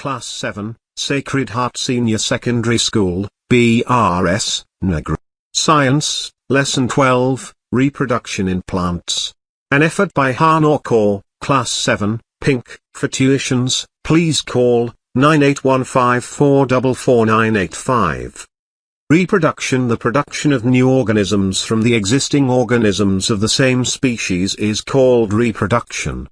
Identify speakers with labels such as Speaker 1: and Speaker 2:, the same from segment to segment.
Speaker 1: Class 7, Sacred Heart Senior Secondary School, BRS Nagar. Science, Lesson 12, Reproduction in Plants. An effort by Hana Kaur, Class 7, Pink, for tuitions, please call 9815444985. Reproduction. The production of new organisms from the existing organisms of the same species is called reproduction.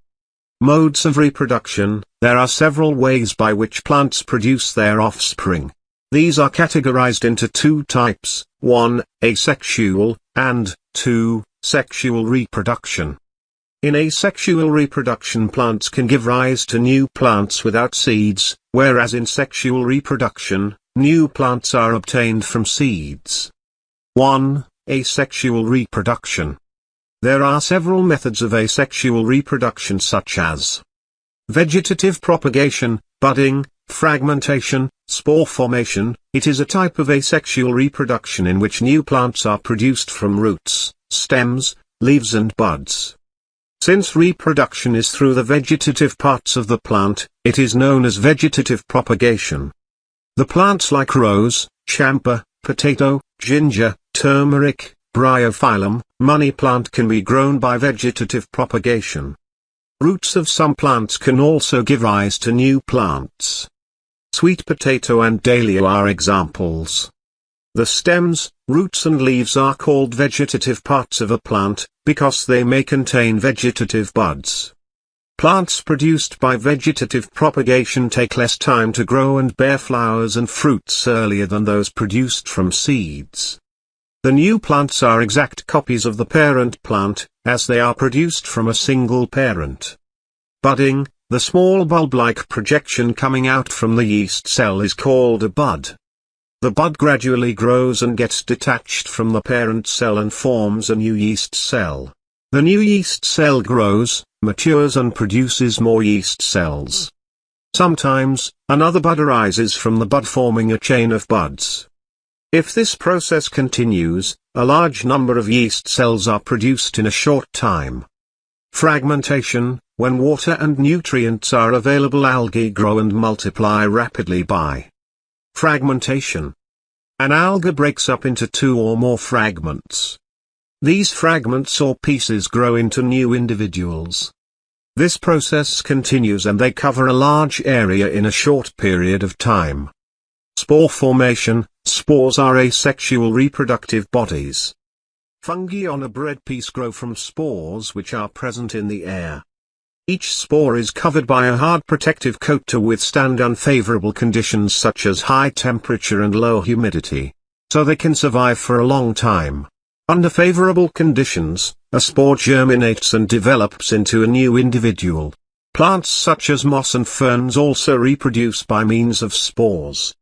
Speaker 1: Modes of reproduction. There are several ways by which plants produce their offspring. These are categorized into two types, 1. Asexual, and 2. Sexual reproduction. In asexual reproduction, plants can give rise to new plants without seeds, whereas in sexual reproduction, new plants are obtained from seeds. 1. Asexual reproduction. There are several methods of asexual reproduction such as vegetative propagation, budding, fragmentation, spore formation. It is a type of asexual reproduction in which new plants are produced from roots, stems, leaves and buds. Since reproduction is through the vegetative parts of the plant, it is known as vegetative propagation. The plants like rose, champa, potato, ginger, turmeric, bryophyllum, money plant can be grown by vegetative propagation. Roots of some plants can also give rise to new plants. Sweet potato and dahlia are examples. The stems, roots and leaves are called vegetative parts of a plant, because they may contain vegetative buds. Plants produced by vegetative propagation take less time to grow and bear flowers and fruits earlier than those produced from seeds. The new plants are exact copies of the parent plant, as they are produced from a single parent. Budding, the small bulb-like projection coming out from the yeast cell is called a bud. The bud gradually grows and gets detached from the parent cell and forms a new yeast cell. The new yeast cell grows, matures and produces more yeast cells. Sometimes, another bud arises from the bud, forming a chain of buds. If this process continues, a large number of yeast cells are produced in a short time. Fragmentation, when water and nutrients are available, algae grow and multiply rapidly by fragmentation. An alga breaks up into two or more fragments. These fragments or pieces grow into new individuals. This process continues and they cover a large area in a short period of time. Spore formation. Spores are asexual reproductive bodies. Fungi on a bread piece grow from spores which are present in the air. Each spore is covered by a hard protective coat to withstand unfavorable conditions such as high temperature and low humidity, so they can survive for a long time. Under favorable conditions, a spore germinates and develops into a new individual. Plants such as moss and ferns also reproduce by means of spores.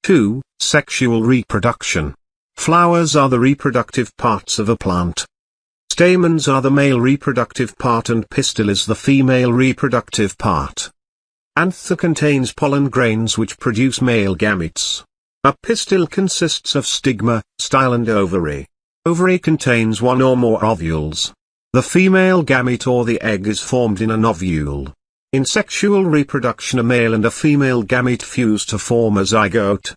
Speaker 1: 2. Sexual reproduction. Flowers are the reproductive parts of a plant. Stamens are the male reproductive part and pistil is the female reproductive part. Anther contains pollen grains which produce male gametes. A pistil consists of stigma, style and ovary. Ovary contains one or more ovules. The female gamete or the egg is formed in an ovule. In sexual reproduction, a male and a female gamete fuse to form a zygote.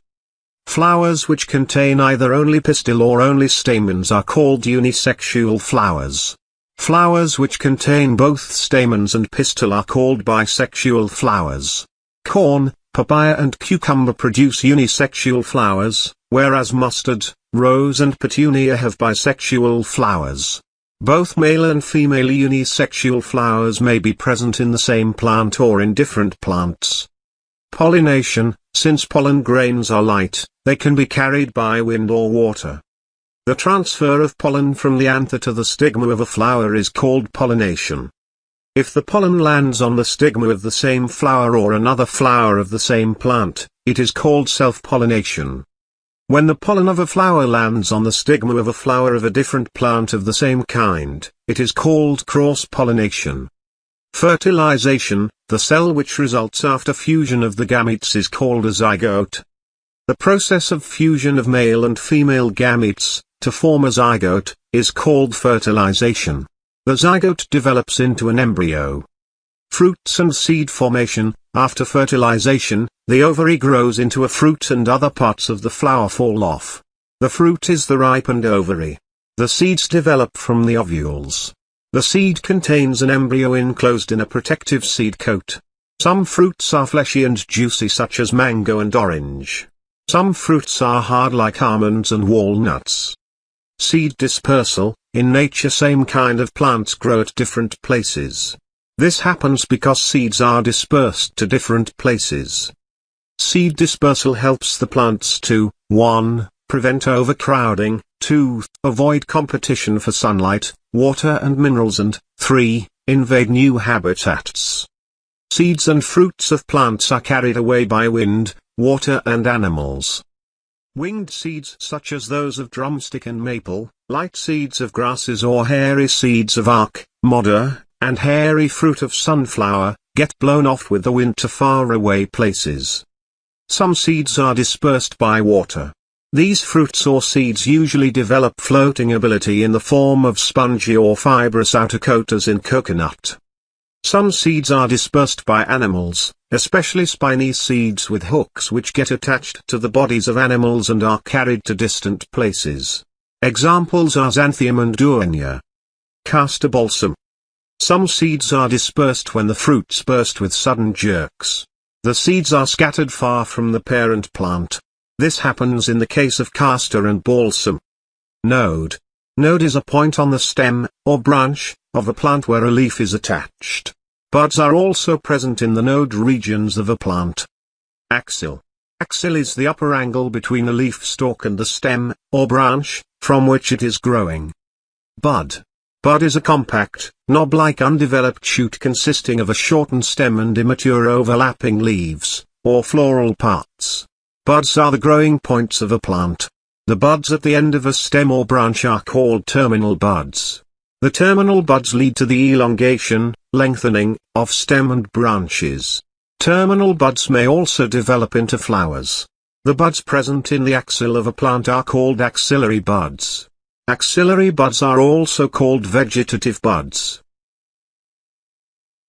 Speaker 1: Flowers which contain either only pistil or only stamens are called unisexual flowers. Flowers which contain both stamens and pistil are called bisexual flowers. Corn, papaya and cucumber produce unisexual flowers, whereas mustard, rose and petunia have bisexual flowers. Both male and female unisexual flowers may be present in the same plant or in different plants. Pollination. Since pollen grains are light, they can be carried by wind or water. The transfer of pollen from the anther to the stigma of a flower is called pollination. If the pollen lands on the stigma of the same flower or another flower of the same plant, it is called self-pollination. When the pollen of a flower lands on the stigma of a flower of a different plant of the same kind, it is called cross-pollination. Fertilization. The cell which results after fusion of the gametes is called a zygote. The process of fusion of male and female gametes, to form a zygote, is called fertilization. The zygote develops into an embryo. Fruits and seed formation. After fertilization, The ovary grows into a fruit and other parts of the flower fall off. The fruit is the ripened ovary. The seeds develop from the ovules. The seed contains an embryo enclosed in a protective seed coat. Some fruits are fleshy and juicy such as mango and orange. Some fruits are hard like almonds and walnuts. Seed dispersal. In nature same kind of plants grow at different places. This happens because seeds are dispersed to different places. Seed dispersal helps the plants to 1. Prevent overcrowding, 2. Avoid competition for sunlight, water and minerals, and 3. Invade new habitats. Seeds and fruits of plants are carried away by wind, water and animals. Winged seeds such as those of drumstick and maple, light seeds of grasses or hairy seeds of arak, modder, and hairy fruit of sunflower, get blown off with the wind to faraway places. Some seeds are dispersed by water. These fruits or seeds usually develop floating ability in the form of spongy or fibrous outer coat as in coconut. Some seeds are dispersed by animals, especially spiny seeds with hooks which get attached to the bodies of animals and are carried to distant places. Examples are xanthium and duania. Castor balsam. Some seeds are dispersed when the fruits burst with sudden jerks. The seeds are scattered far from the parent plant. This happens in the case of castor and balsam. Node. Node is a point on the stem, or branch, of a plant where a leaf is attached. Buds are also present in the node regions of a plant. Axil. Axil is the upper angle between a leaf stalk and the stem, or branch, from which it is growing. Bud. Bud is a compact, knob-like undeveloped shoot consisting of a shortened stem and immature overlapping leaves, or floral parts. Buds are the growing points of a plant. The buds at the end of a stem or branch are called terminal buds. The terminal buds lead to the elongation, lengthening, of stem and branches. Terminal buds may also develop into flowers. The buds present in the axil of a plant are called axillary buds. Axillary buds are also called vegetative buds.